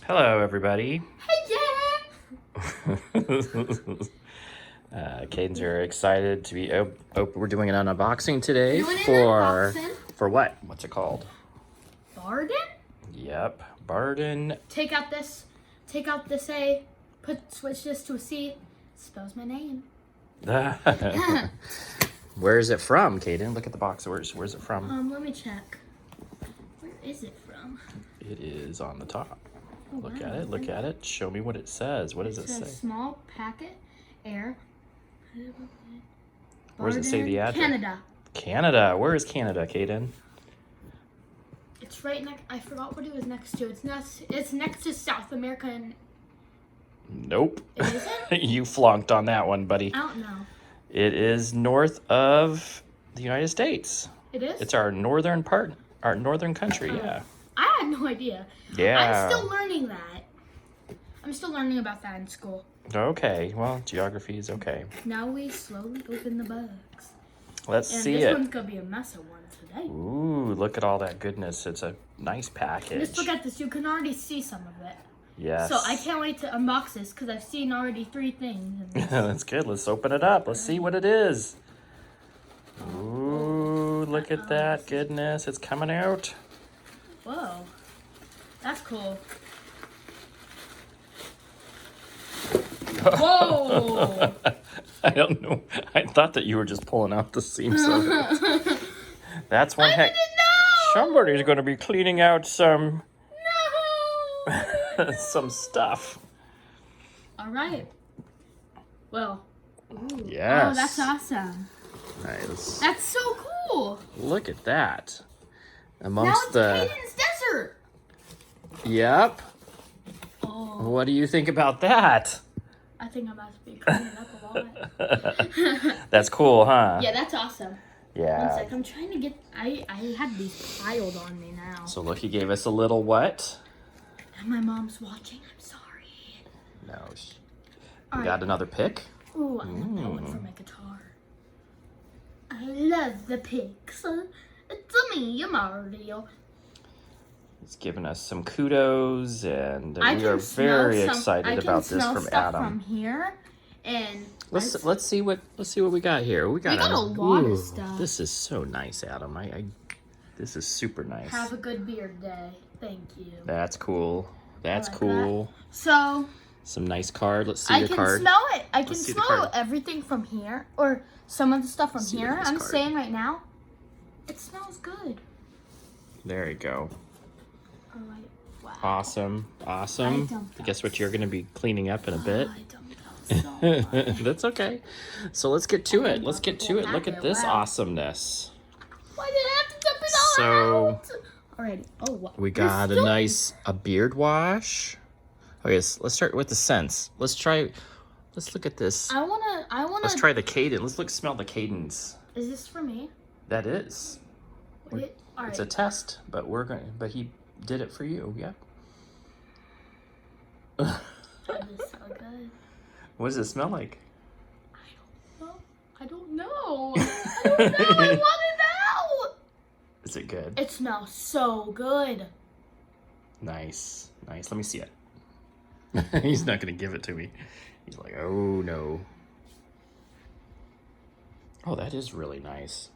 Hello, everybody. Hey, Caden's very excited to be. We're doing an unboxing today for what? What's it called? Baarden? Yep, Baarden. Take out this A. Switch this to a C. Spells my name. Where is it from, Caden? Look at the box. Where's it from? Let me check. Where is it from? It is on the top. Oh, Look wow. at it. Look at it. Show me what it says. What does it say? Small packet, air. Where does it say the address? Canada. Canada. Where is Canada, Caden? It's right next. I forgot what it was next to. It's next to South America. And Nope. it isn't? You flunked on that one, buddy. I don't know. It is north of the United States. It is? It's our northern part, our northern country, yeah. I had no idea. Yeah. I'm still learning that. I'm still learning about that in school. Okay, well, geography is okay. Now we slowly open the box. Let's And see this it. one's going to be a mess of one today. Ooh, look at all that goodness. It's a nice package. Just look at this. You can already see some of it. Yes. So I can't wait to unbox this because I've seen already 3 things. In this. That's good. Let's open it up. Let's see what it is. Ooh, look at that goodness. It's coming out. Whoa. That's cool. Whoa. I don't know. I thought that you were just pulling out the seams of it. That's one I heck. didn't know. Somebody's going to be cleaning out some No. some stuff. All right. Well. Ooh. Yes. Oh, that's awesome. Nice. That's so cool. Look at that. Now Amongst it's the. Caden's desert. Yep. Oh, What do you think about that? I think I'm about to be cleaning up a lot. That's cool, huh? Yeah, that's awesome. One Yeah. sec, I'm trying to get. I have these piled on me now. So look, he gave us a little what? And my mom's watching. I'm sorry. No. All We got another pick. Ooh, I love that one for my guitar. I love the picks. It's a me, Mario. He's giving us some kudos, and I we can are smell very some- excited I can about this smell from stuff Adam. From here, and Let's see what we got here. We got a lot of stuff. This is so nice, Adam. This is super nice. have a good beard day. Thank you. That's cool. That's like cool. So Some nice card. Let's see I the can card. smell it. I can Let's see the smell card. everything from here, or some of the stuff from Let's see here. this I'm card. saying right now, it smells good. There you go. All right. Wow. Awesome. Awesome. dumped Guess what you're going to be cleaning up in a bit. I dumped out so much. That's okay. So let's get to it. Let's get to it. Look at this Wow. awesomeness. Why did I have to dump it all So- out? Alrighty. Oh, what? We There's got still- a beard wash. Okay, so let's start with the scents. Let's look at this. I wanna. Let's try the Caden. Smell the Cadens. Is this for me? That is. All It's right. a test, but but he did it for you, yeah. That is so good. What does it smell like? I don't know. I want it out. Is it good? It smells so good. Nice. Nice. Let me see it. He's not going to give it to me. He's like, oh no. Oh, that is really nice.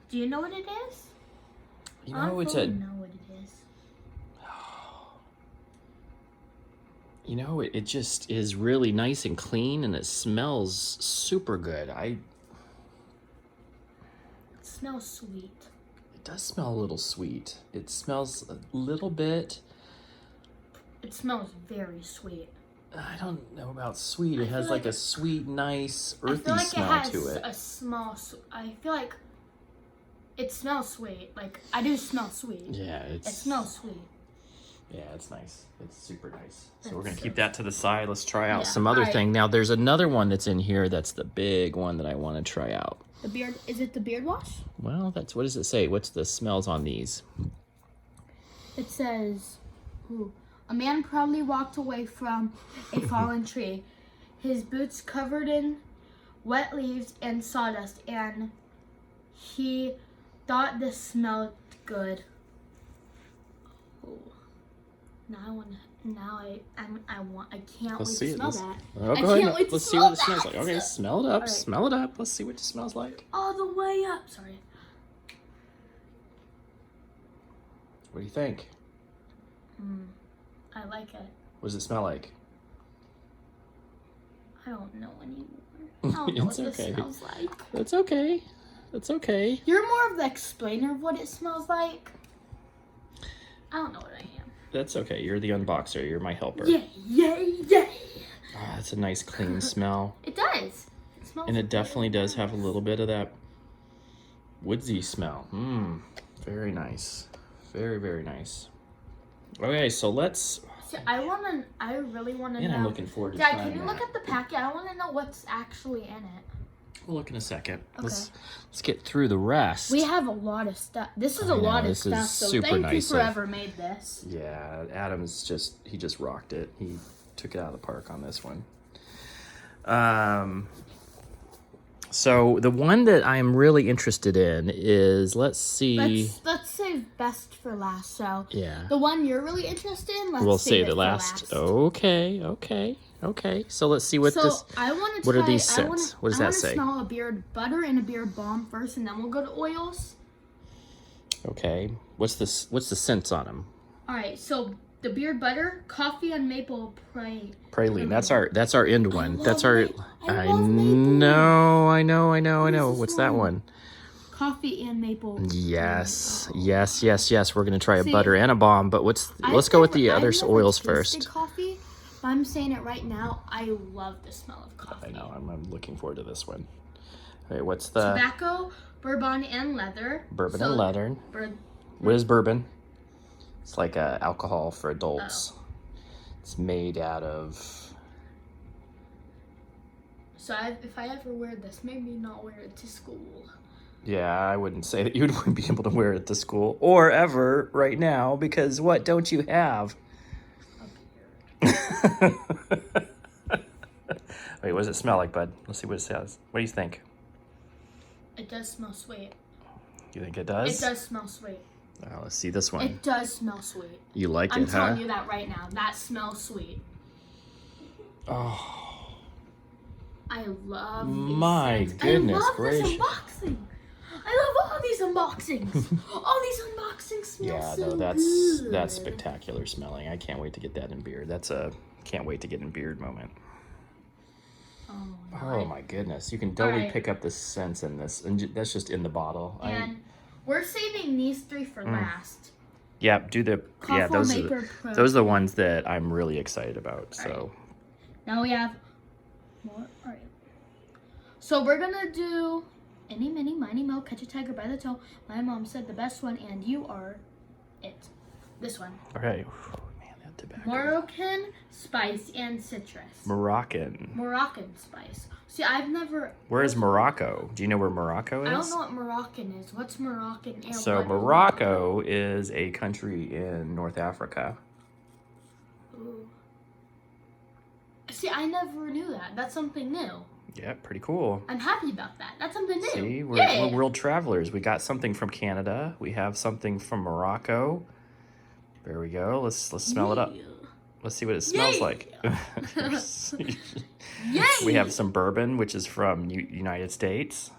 Do you know what it is? You know, I don't know what it is. You know, it just is really nice and clean, and it smells super good. It smells sweet. It does smell a little sweet. It smells a little bit. It smells very sweet. I don't know about sweet. It I has feel like like a sweet, nice, I earthy feel like smell it has to it. a small. I feel like it smells sweet. Like I do smell sweet. Yeah, It smells sweet. Yeah, it's nice. It's super nice. So That's we're gonna so keep that to the side. Let's try out Yeah, some other alright. thing. Now there's another one that's in here that's the big one that I want to try out. The beard. Is it the beard wash? Well, what does it say? What's the smells on these? It says, ooh, a man proudly walked away from a fallen tree, his boots covered in wet leaves and sawdust, and he thought this smelled good. Ooh. I can't Let's wait see to it. smell Let's, that. oh, I go ahead. can't wait to Let's see smell what it smells that. like. Okay, smell it up. All right. Smell it up. Let's see what it smells like. All the way up. Sorry. What do you think? I like it. What does it smell like? I don't know anymore. I don't know It's what okay. this smells like. It's okay. It's okay. You're more of the explainer of what it smells like. I don't know what I am. That's okay. You're the unboxer. You're my helper. Yay, yay, yay. Oh, that's a nice clean smell. It does. It smells And it definitely does have a little bit of that woodsy smell. Very nice. Very, very nice. Okay, so let's... See, I really want to know. And I'm looking forward to Dad, trying can you look at the packet? I want to know what's actually in it. We'll look in a second. Okay. Let's get through the rest. We have a lot of stuff. This is a lot of stuff, so super thank you nice for of- whoever made this. Yeah, Adam's he just rocked it. He took it out of the park on this one. So the one that I'm really interested in is, let's see. Let's save best for last. So Yeah. the one you're really interested in, We'll save save it it for last. Okay. So let's see what this. I want to. What are these scents? What does that say? I want to smell a beard butter and a beard balm first, and then we'll go to oils. Okay. What's this? What's the scents on them? All right. So the beard butter, coffee and maple Praline. That's our end one. love That's our. ma- I love maple. I know. is What's this that one? one? Coffee and maple. Yes. Oh. We're gonna try a See, butter and a balm, but let's go with the other oils first. Coffee, but I'm saying it right now. I love the smell of coffee. I know. I'm looking forward to this one. Okay, what's the Tobacco, bourbon, and leather. bourbon and leather? Bur- What is bourbon? It's like alcohol for adults. Oh. It's made out of. So if I ever wear this, maybe not wear it to school. Yeah, I wouldn't say that you would be able to wear it to school or ever right now, because what don't you have? Wait, what does it smell like, bud? Let's see what it says. What do you think? It does smell sweet. You think it does? It does smell sweet. Let's see this one. It does smell sweet. You like I'm it, huh? telling you that right now. That smells sweet. Oh, I love these my scents. goodness I love gracious. this unboxing. I love all these unboxings. All these unboxings smell yeah, so no, good. that's spectacular smelling. I can't wait to get that in beard. That's a can't wait to get in beard moment. Oh my goodness, you can totally right. pick up the scents in this, and that's just in the bottle. And we're saving these three for last. Yeah, do the Cough those on are Vapor Pro. those are the ones that I'm really excited about. So Now we have more. All right. So we're gonna do any, mini, miny, mo, catch a tiger by the toe. My mom said the best one, and you are it. This one. okay, man, that tobacco. Moroccan spice and citrus. Moroccan. Moroccan spice. See, I've never. Where is Morocco? Do you know where Morocco is? I don't know what Moroccan is. What's Moroccan? And So what- Morocco is a country in North Africa. Ooh. See, I never knew that. That's something new. Yeah, pretty cool. I'm happy about that. That's something new. See, we're Yay. world travelers. We got something from Canada. We have something from Morocco. There we go. Let's smell it up. Yeah. Let's see what it smells Yay. like. Yay! We have some bourbon, which is from United States.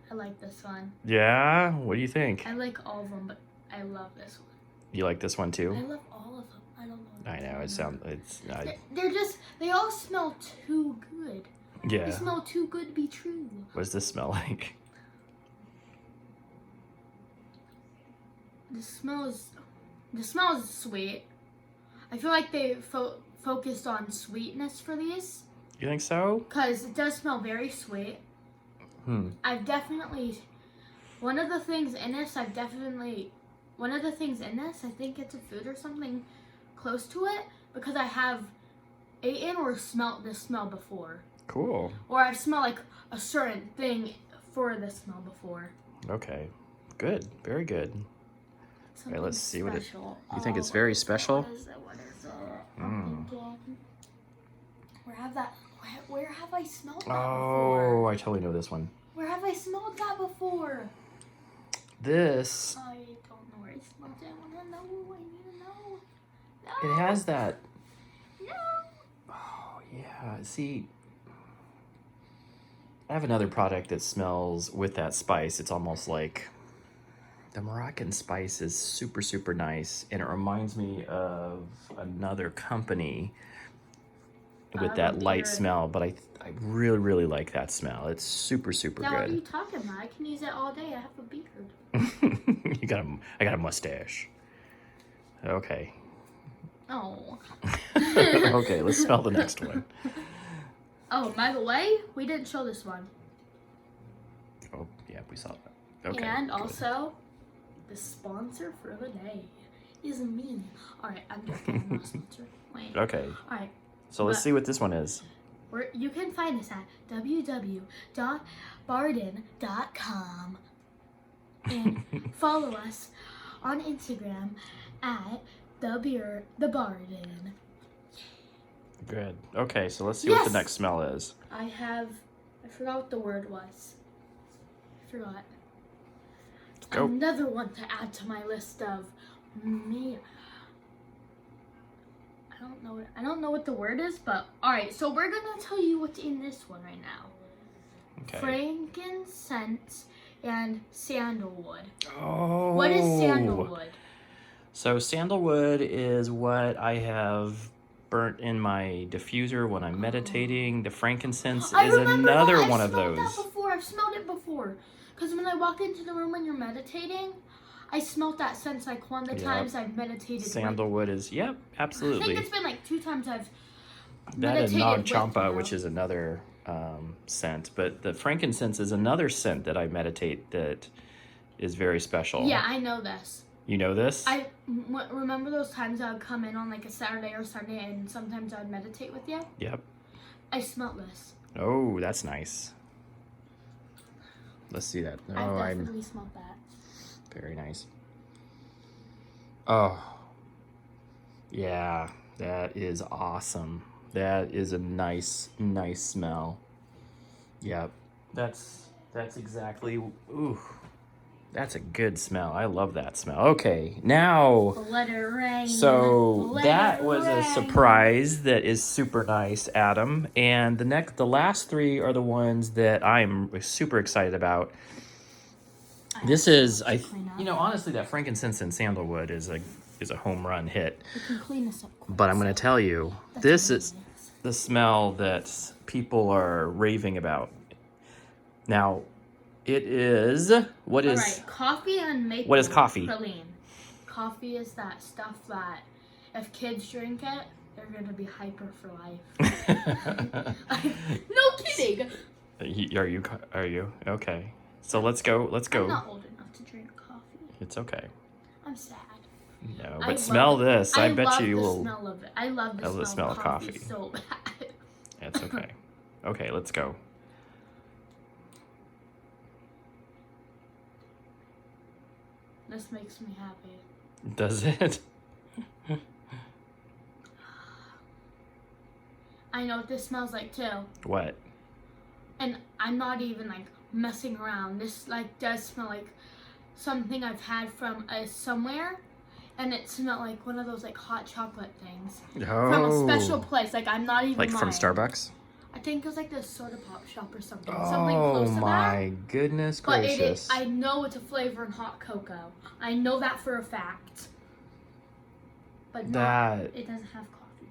I like this one. Yeah, what do you think? I like all of them, but I love this one. You like this one I too? love all of them. I don't know. I know. They all smell too good. They Yeah. smell too good to be true. What does this smell like? The smell is sweet. I feel like they focused on sweetness for these, You think so? because it does smell very sweet. I've definitely, one of the things in this, I think it's a food or something close to it, because I have eaten or smelt this smell before. Cool. Or I've smelled like a certain thing for this smell before. Okay. Good. Very good. Something let's see what it- special. you think it's what very is it? special? What is it? I'm thinking. Where have I smelled that before? Oh, I totally know this one. Where have I smelled that before? This, I don't know where it smells. I want to know. I need to know. it No. has that. No. Oh, yeah. See, I have another product that smells with that spice. It's almost like the Moroccan spice is super, super nice. And it reminds me of another company with that light smell. But I really, really like that smell. It's super, super Now, what are you good. talking about? I can use it all day. I have a beard. I got a mustache. Okay. Oh. Okay, let's smell the next one. Oh, by the way, we didn't show this one. Oh, yeah, we saw that. Okay. And good. also, the sponsor for the day is me. All right, I'm joking. I'm not a sponsor. Wait. Okay. All right. So let's see what this one is. You can find us at www.baarden.com and follow us on Instagram at the Baarden. Good. Okay, so let's see what the Yes! next smell is. I forgot what the word was. I forgot. Go. Another one to add to my list of me. I don't know what the word is, but all right. So we're gonna tell you what's in this one right now. Okay. Frankincense and sandalwood. Oh. What is sandalwood? So sandalwood is what I have burnt in my diffuser when I'm meditating. The frankincense I is remember another that. one I've of smelled those. that before. I've smelled it before. Because when I walk into the room when you're meditating, I smelled that since like one of the times I've meditated. Sandalwood is, yep, absolutely. I think it's been like 2 times I've that and meditated Nag with Champa, you. which is another scent. But the frankincense is another scent that I meditate that is very special. Yeah, I know this. You know this? I remember those times I would come in on like a Saturday or Sunday and sometimes I would meditate with you. Yep. I smelled this. Oh, that's nice. Let's see that. Oh, I've definitely smelled that. Very nice. Oh. Yeah, that is awesome. That is a nice, nice smell. Yep. That's exactly, ooh. That's a good smell. I love that smell. Okay, now. Let it rain. So that was a surprise that is super nice, Adam. And the last 3 are the ones that I'm super excited about. This is, honestly, that frankincense and sandalwood is a home run hit. You can clean this up quick. But I'm going to tell you, this is the smell that people are raving about. Now, it is, what is... All right, coffee and maple. What is coffee? Praline. Coffee is that stuff that if kids drink it, they're going to be hyper for life. No kidding. Are you? Okay. So let's go. I'm not old enough to drink coffee. It's okay. I'm sad. No, but smell this. I bet you will. Smell of it. I love the smell of coffee so bad. It's okay. Okay, let's go. This makes me happy. Does it? I know what this smells like too. What? And I'm not even like messing around. This like does smell like something I've had from somewhere, and it smelled like one of those like hot chocolate things from a special place. Like I'm not even like lying. from Starbucks. I think it was like the soda pop shop or something. Oh Something close to that. my goodness gracious! But I know it's a flavor in hot cocoa. I know that for a fact. But it doesn't have coffee.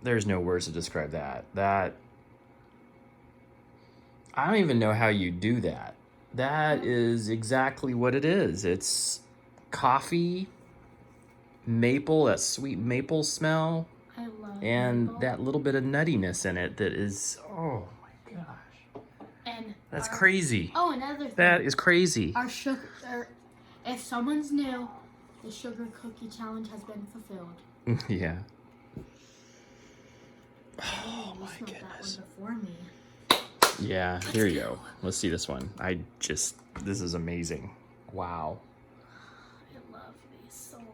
There's no words to describe that. I don't even know how you do that. That is exactly what it is. It's coffee, maple, that sweet maple smell, I love and maple. that little bit of nuttiness in it that is, oh my gosh. And that's crazy. Oh, another thing. That is crazy. Our sugar, if someone's new, the sugar cookie challenge has been fulfilled. Yeah. Oh my smelled goodness. that one before me. Yeah, here you go. Let's see this one. This is amazing. Wow. I love these so much.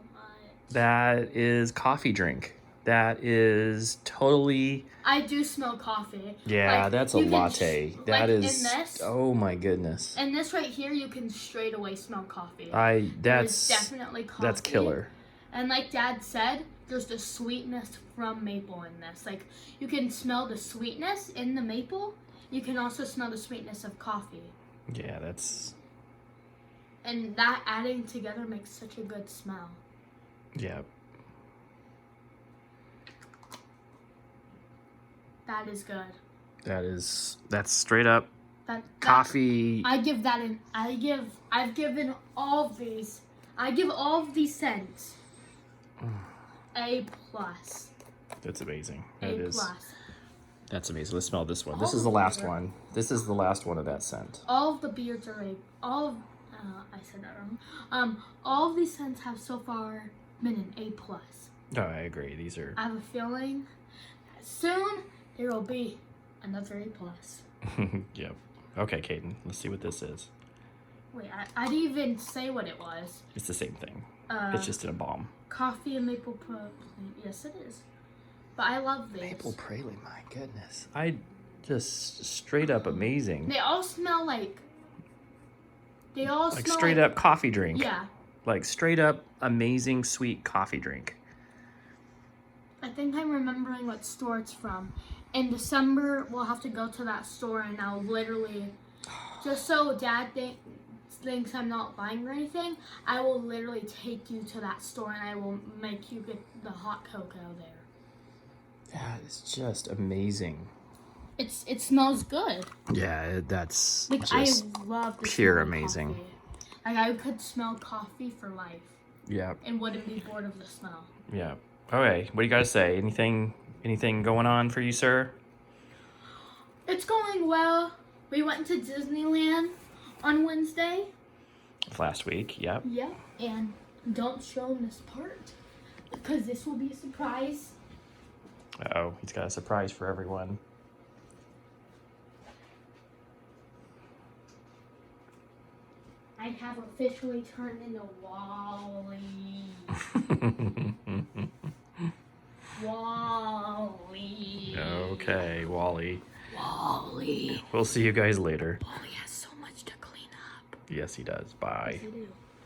That is coffee drink. That is totally. I do smell coffee. Yeah, Like, that's a you can latte. That like, is. in this, Oh my goodness. and this right here, you can straight away smell coffee. That's There's definitely coffee. That's killer. And like Dad said, there's the sweetness from maple in this. Like, you can smell the sweetness in the maple. You can also smell the sweetness of coffee. Yeah, that's. And that adding together makes such a good smell. Yeah. That is good. That's straight up coffee. I've given all of these scents A+. That's amazing. A+. That's amazing. Let's smell this one. This is the last one. This is the last one of that scent. All of the beards are I said that wrong. All of these scents have so far been an A+. Oh, I agree. These are. I have a feeling that soon there will be another A+. Yep. Okay, Caden. Let's see what this is. Wait, I didn't even say what it was. It's the same thing. It's just in a bomb. Coffee and maple praline. Yes, it is. But I love these. Maple praline. My goodness. I just straight up amazing. They all smell like. They all Like smell straight up coffee drink. Yeah. Like straight up amazing sweet coffee drink. I think I'm remembering what store it's from. In December, we'll have to go to that store, and I'll literally, just so Dad thinks I'm not lying or anything, I will literally take you to that store, and I will make you get the hot cocoa there. That is just amazing. It smells good. Yeah, that's Like, just I love the pure smell of amazing. coffee. Like, I could smell coffee for life. Yeah. And wouldn't be bored of the smell. Yeah. Okay. What do you got to say? Anything going on for you, sir? It's going well. We went to Disneyland on Wednesday. Last week. Yep. Yeah. And don't show him this part, because this will be a surprise. Oh, he's got a surprise for everyone. I have officially turned into Wally. Wally. Okay, Wally. Wally. We'll see you guys later. Oh, he has so much to clean up. Yes, he does. Bye. Yes, I do.